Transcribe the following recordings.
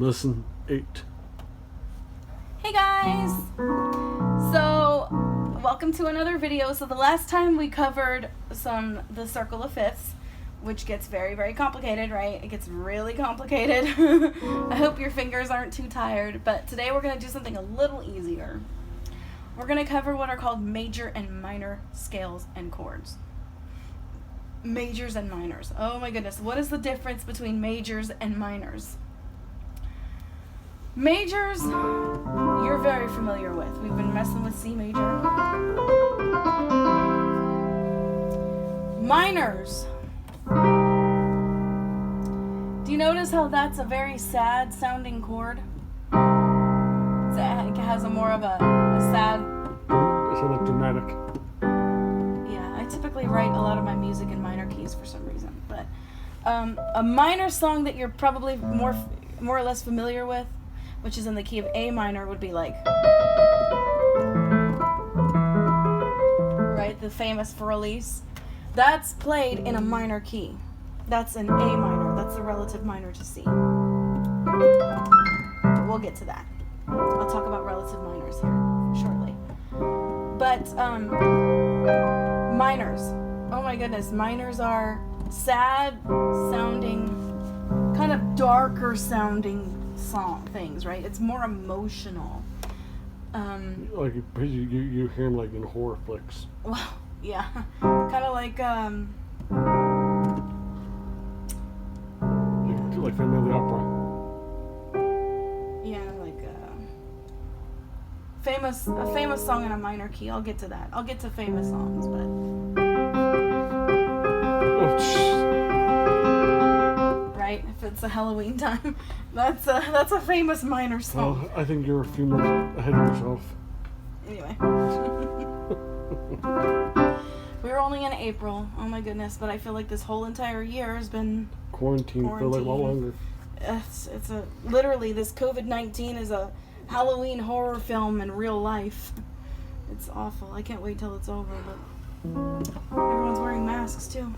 Lesson 8. Hey guys! So, welcome to another video. So the last time we covered the circle of fifths, which gets very, very complicated, right? It gets really complicated. I hope your fingers aren't too tired, but today we're going to do something a little easier. We're going to cover what are called major and minor scales and chords. Majors and minors. Oh my goodness, what is the difference between majors and minors? Majors, you're very familiar with. We've been messing with C major. Minors. Do you notice how that's a very sad sounding chord? It has a more of a sad... It's like dramatic. Yeah, I typically write a lot of my music in minor keys for some reason. But a minor song that you're probably more or less familiar with, which is in the key of A minor, would be like, right, the famous For Elise. That's played in a minor key. That's an A minor. That's the relative minor to C. But we'll get to that. I'll talk about relative minors here shortly. But minors. Oh my goodness, minors are sad sounding, kind of darker sounding things, right? It's more emotional. Like you hear them like in horror flicks. Well, yeah, kind of like like Phantom of the Opera. Yeah, like a famous song in a minor key. I'll get to that. I'll get to famous songs, but right, if it's a Halloween time, that's a famous minor song. Well, I think you're a few minutes ahead of yourself. Anyway. We're only in April. Oh my goodness, but I feel like this whole entire year has been quarantine for like a lot longer. Literally, this COVID-19 is a Halloween horror film in real life. It's awful. I can't wait till it's over, but everyone's wearing masks too.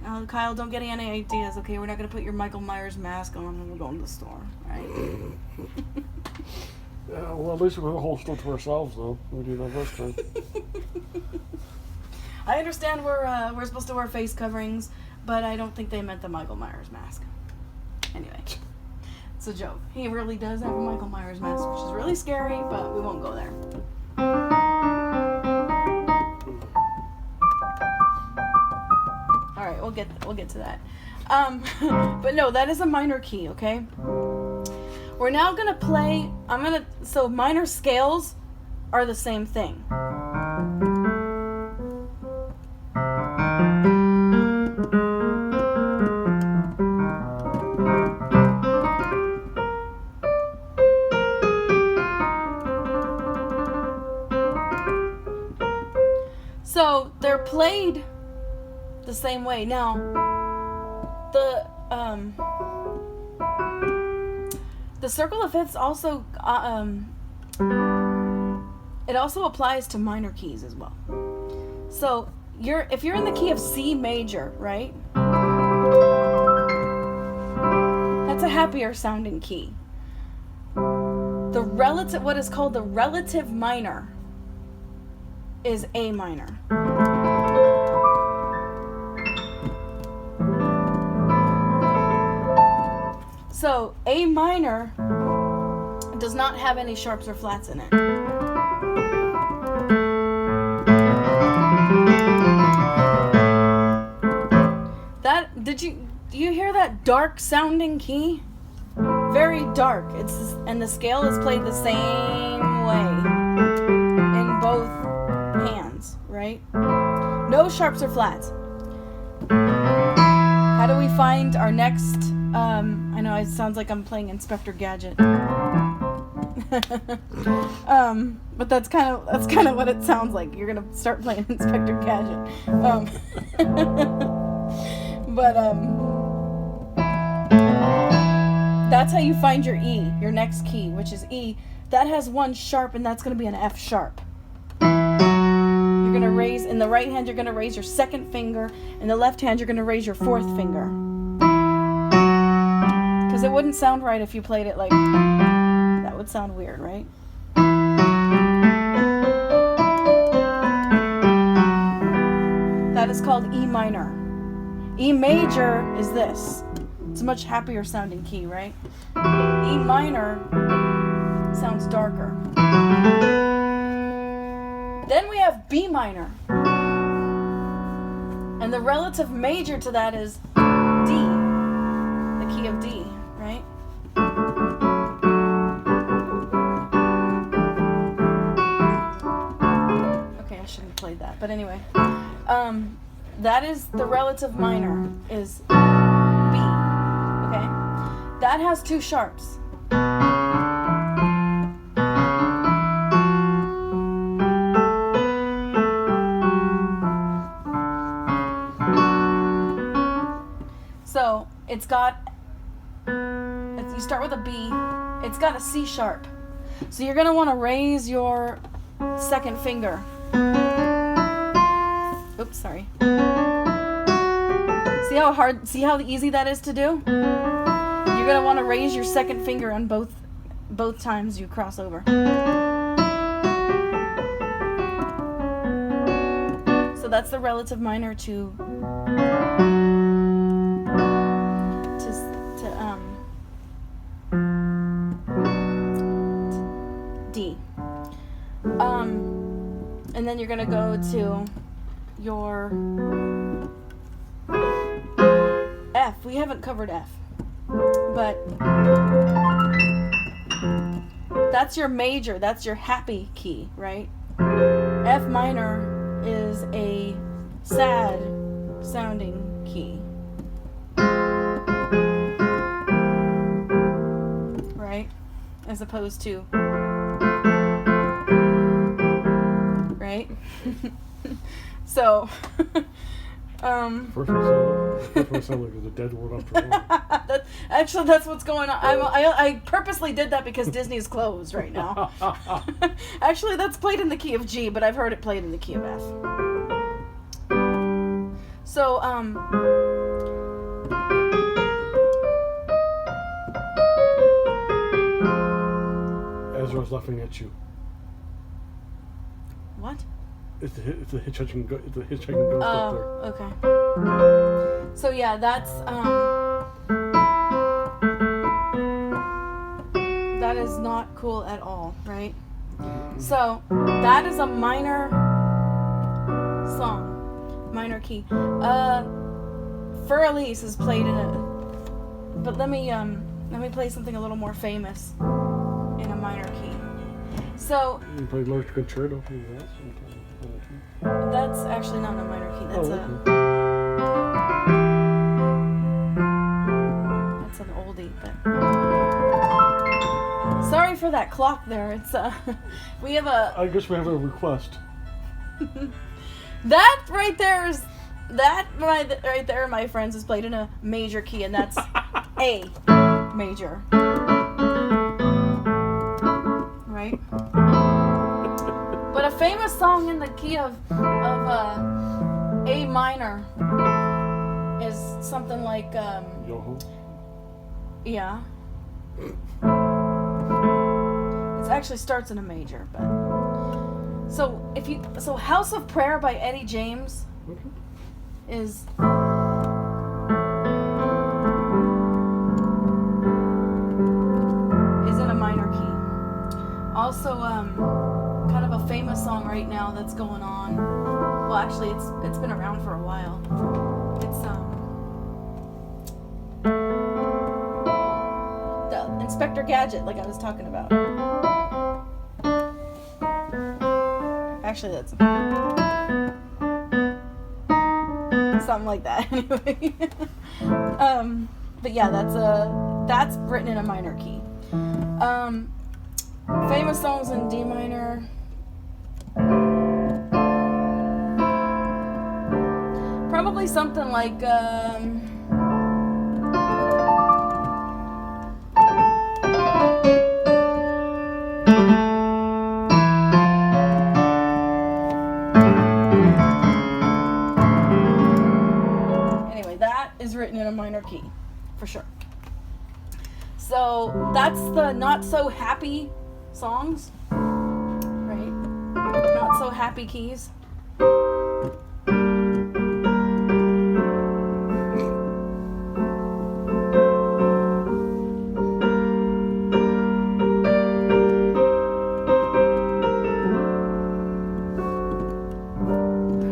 Now, Kyle, don't get any ideas, okay? We're not going to put your Michael Myers mask on when we're going to the store, right? Yeah, well, at least we have a whole store to ourselves, though. We do that first time. I understand we're supposed to wear face coverings, but I don't think they meant the Michael Myers mask. Anyway, it's a joke. He really does have a Michael Myers mask, which is really scary, but we won't go there. All right, we'll get to that. But no, that is a minor key, okay? We're now gonna play. So minor scales are the same thing. So they're played the same way. Now, the circle of fifths also it also applies to minor keys as well. So if you're in the key of C major, right? That's a happier sounding key. What is called the relative minor is A minor. So A minor does not have any sharps or flats in it. Do you hear that dark sounding key? Very dark. And the scale is played the same way in both hands, right? No sharps or flats. How do we find our next? I know it sounds like I'm playing Inspector Gadget. But that's kind of what it sounds like. You're gonna start playing Inspector Gadget. That's how you find your E, your next key, which is E. That has one sharp, and that's gonna be an F sharp. You're gonna raise in the right hand. You're gonna raise your second finger. In the left hand, you're gonna raise your fourth finger. Because it wouldn't sound right if you played it like that. Would sound weird, right? That is called E minor. E major is this. It's a much happier sounding key, right? E minor sounds darker. Then we have B minor. And the relative major to that is D, the key of D, right? Okay, I shouldn't have played that, but anyway. That is the relative minor, is B, okay? That has two sharps. So it's got, you start with a B, it's got a C sharp. So you're going to want to raise your second finger. Oops, sorry. See how easy that is to do? You're going to want to raise your second finger on both times you cross over. So that's the relative minor to D. And then you're going to go to your F. We haven't covered F, but that's your major, that's your happy key, right? F minor is a sad sounding key, right? As opposed to, right? So, First one sounded like there's a dead word after one. Actually, that's what's going on. I purposely did that because Disney is closed right now. Actually, that's played in the key of G, but I've heard it played in the key of F. So, Ezra's laughing at you. What? It's a hitchhiking ghost up there. Oh, okay. So yeah, that's that is not cool at all, right? So that is a minor song, minor key. Fur Elise is played in a, but let me play something a little more famous in a minor key. So you play Large Concerto. That's actually not a minor key. That's that's an oldie. But sorry for that clock there. It's we have a. I guess we have a request. That right there, my friends, is played in a major key, and that's A major. Right. But a famous song in the key of A minor is something like Yo-ho? Yeah. It actually starts in a major, but so House of Prayer by Eddie James is in a minor key. Also kind of a famous song right now that's going on. Well, actually, it's been around for a while. It's the Inspector Gadget, like I was talking about. Actually, that's something like that. Anyway, but yeah, that's written in a minor key. Famous songs in D minor. Probably something like anyway, that is written in a minor key, for sure. So that's the not so happy songs, right? Not so happy keys.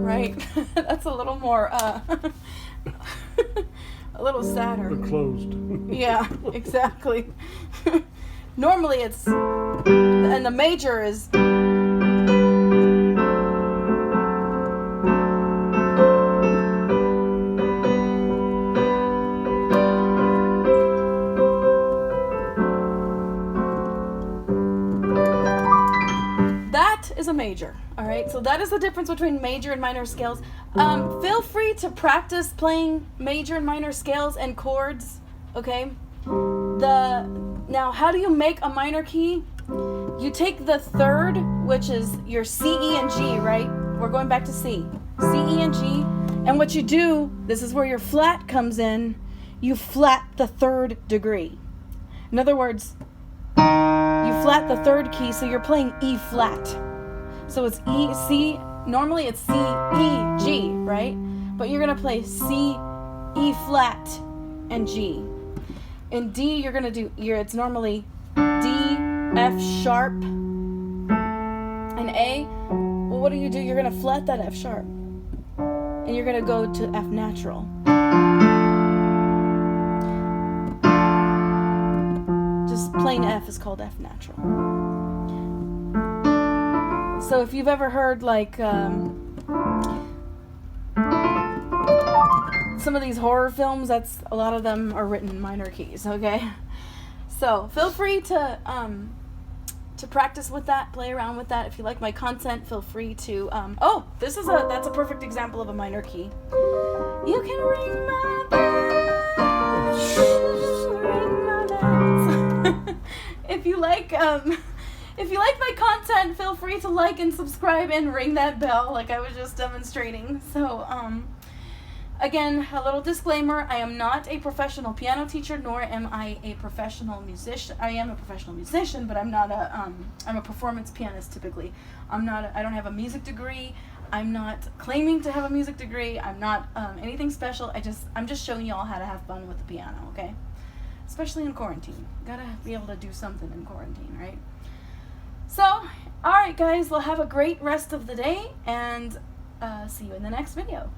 Right? That's a little more, a little sadder. They're closed. Yeah, exactly. Normally it's, and the major is, that is a major. All right, so that is the difference between major and minor scales. Feel free to practice playing major and minor scales and chords. Okay. Now, how do you make a minor key? You take the third, which is your C, E, and G, right? We're going back to C. C, E, and G. And what you do, this is where your flat comes in. You flat the third degree. In other words, you flat the third key, so you're playing E flat. So it's E, C, normally it's C, E, G, right? But you're gonna play C, E flat, and G. In D, you're gonna do, it's normally D, F sharp, and A. Well, what do? You're gonna flat that F sharp, and you're gonna go to F natural. Just plain F is called F natural. So if you've ever heard like some of these horror films, that's a lot of them are written in minor keys. Okay, so feel free to practice with that, play around with that. If you like my content, feel free to oh, that's a perfect example of a minor key. You can ring my bells, ring my bells. If you like my content, feel free to like and subscribe and ring that bell like I was just demonstrating. So again, a little disclaimer, I am not a professional piano teacher, nor am I a professional musician. I am a professional musician, but I'm not I'm a performance pianist typically. I don't have a music degree. I'm not claiming to have a music degree. I'm not anything special. I'm just showing you all how to have fun with the piano, okay? Especially in quarantine. Gotta be able to do something in quarantine, right? So, alright guys, well have a great rest of the day, and see you in the next video.